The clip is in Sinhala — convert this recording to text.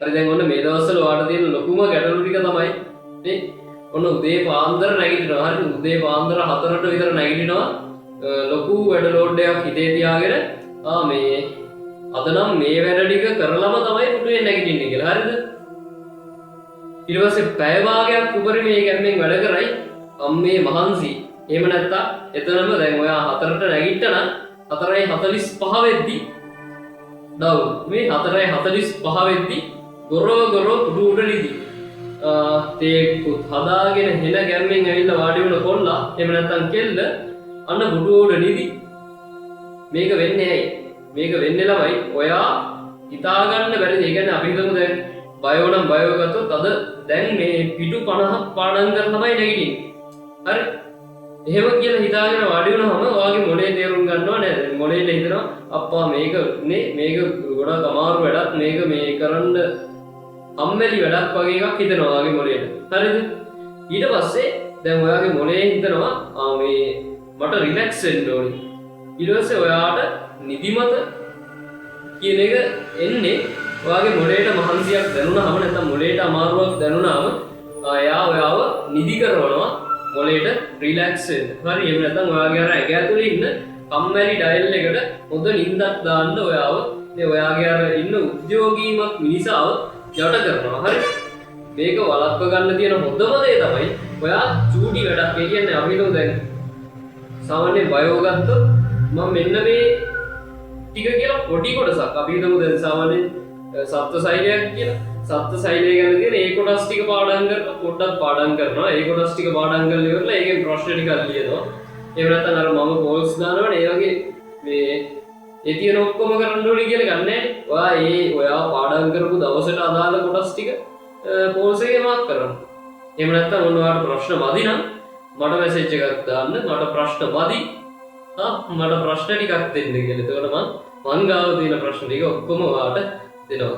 හරි දැන් ඔන්න මේ දවස්වල ඔයාලට තියෙන ලොකුම ගැටලු ටික තමයි නේ ඔන්න උදේ පාන්දර නැගිටිනවා. හරි උදේ පාන්දර 4ට විතර නැගිටිනවා. ලොකු වැඩ ලෝඩ් එකක් හිතේ තියාගෙන මේ අද නම් මේ වැඩ ටික කරලම තමයි පුටුවේ නැගිටින්නේ කියලා. හරිද? ඊට පස්සේ පැය භාගයක් උඩරි මේ ගැම්මෙන් වැඩ කරයි. අම්මේ මහන්සි. එහෙම නැත්තම් එතනම දැන් ඔයා 4ට නැගිට්ටනම් 4:45 වෙද්දි ඩවුන් මේ 4:45 වෙද්දි ගොරෝ පුටු උඩ නිදි. තේකුත් හදාගෙන හෙන ගැම්මෙන් ඇවිල්ලා වාඩි වුණ කොල්ලා එහෙම නැත්තම් කෙල්ල අන්න පුටු උඩ නිදි. මේක වෙන්නේ ඇයි? මේක වෙන්නේ ළමයි ඔයා හිතා ගන්න බැරිද? ඒ කියන්නේ අපි හිතමු දැන් බයෝ නම් බයෝ ගත්තොත් අද දැන් මේ පිටු 50ක් පාඩම් කරලා තමයි නැගිටින්නේ. හරි? එහෙම කියලා හිතාගෙන වාඩි වුණාම ඔයාගේ මොලේ තේරුම් ගන්නවා නේද? මොලේට හිතනවා අප්පා මේක ගොඩක් අමාරු වැඩක් මේක මේ කරන්න අම්මැලි වැඩක් වගේ එකක් හිතනවා ඔයාගේ මොලේට. හරිද? ඊට පස්සේ දැන් ඔයාගේ මොලේ හිතනවා මේ මට රිලැක්ස් වෙන්න ඕනි. ඊට පස්සේ ඔයාට නිදිමත කියන එක එන්නේ ඔයාගේ මොලේට මහන්සියක් දැනුණාම නැත්නම් මොලේට අමාරුවක් දැනුණාම එයා ඔයාව නිදි කරනවා මොලේට රිලැක්ස් වෙන්න. හරි එහෙම නැත්නම් ඔයාගේ අර ඇඟ ඇතුලේ ඉන්න කම්මැලි ඩයල් එකට හොඳ නිින්දක් දාන්න ඔයාව ඔයාගේ අර ඉන්න උද්‍යෝගීමත් මිනිසාව යට කරනවා. හරි මේක වළක්ව ගන්න තියෙන හොඳම දේ තමයි ඔයා චූටි වැඩක්. ඒ කියන්නේ අපි හිතමු දැන් සාමාන්‍ය බයෝ ගත්තොත් මම මෙන්න මේ ටික කියලා පොඩි කොටසක් අපි හිතමු දැන් සාමාන්‍ය සත්ත්ව සෛලයක් කියලා. සත්ත්ව සෛලය ගැන තියෙන ඒ කොටස් ටික පාඩම් කරලා පොඩ්ඩක් පාඩම් කරනවා. ඒ කොටස් ටික පාඩම් කරලා ඉවරලා ඒකෙන් ප්‍රශ්න ටිකක් ලියනවා. එහෙම නැත්නම් අර මම පෝල්ස් දානවනේ ඒ වගේ මේ ඒ තියෙන ඔක්කොම කරන්න ඕනේ කියලා ගන්න නැහැ. ඔයා පාඩම් කරපු දවසට අදාළ කොටස් ටික පෝල්ස් එකේ මාක් කරනවා. එහෙම නැත්නම් ඔන්න ඔයාලට ප්‍රශ්න මදි නම් මට මැසේජ් එකක් දාන්න. මට ප්‍රශ්න මදි. මට ප්‍රශ්න ටිකක් දෙන්න කියලා. එතකොට මං ගාව තියෙන ප්‍රශ්න ටික ඔක්කොම ඔයාලට දෙනවා.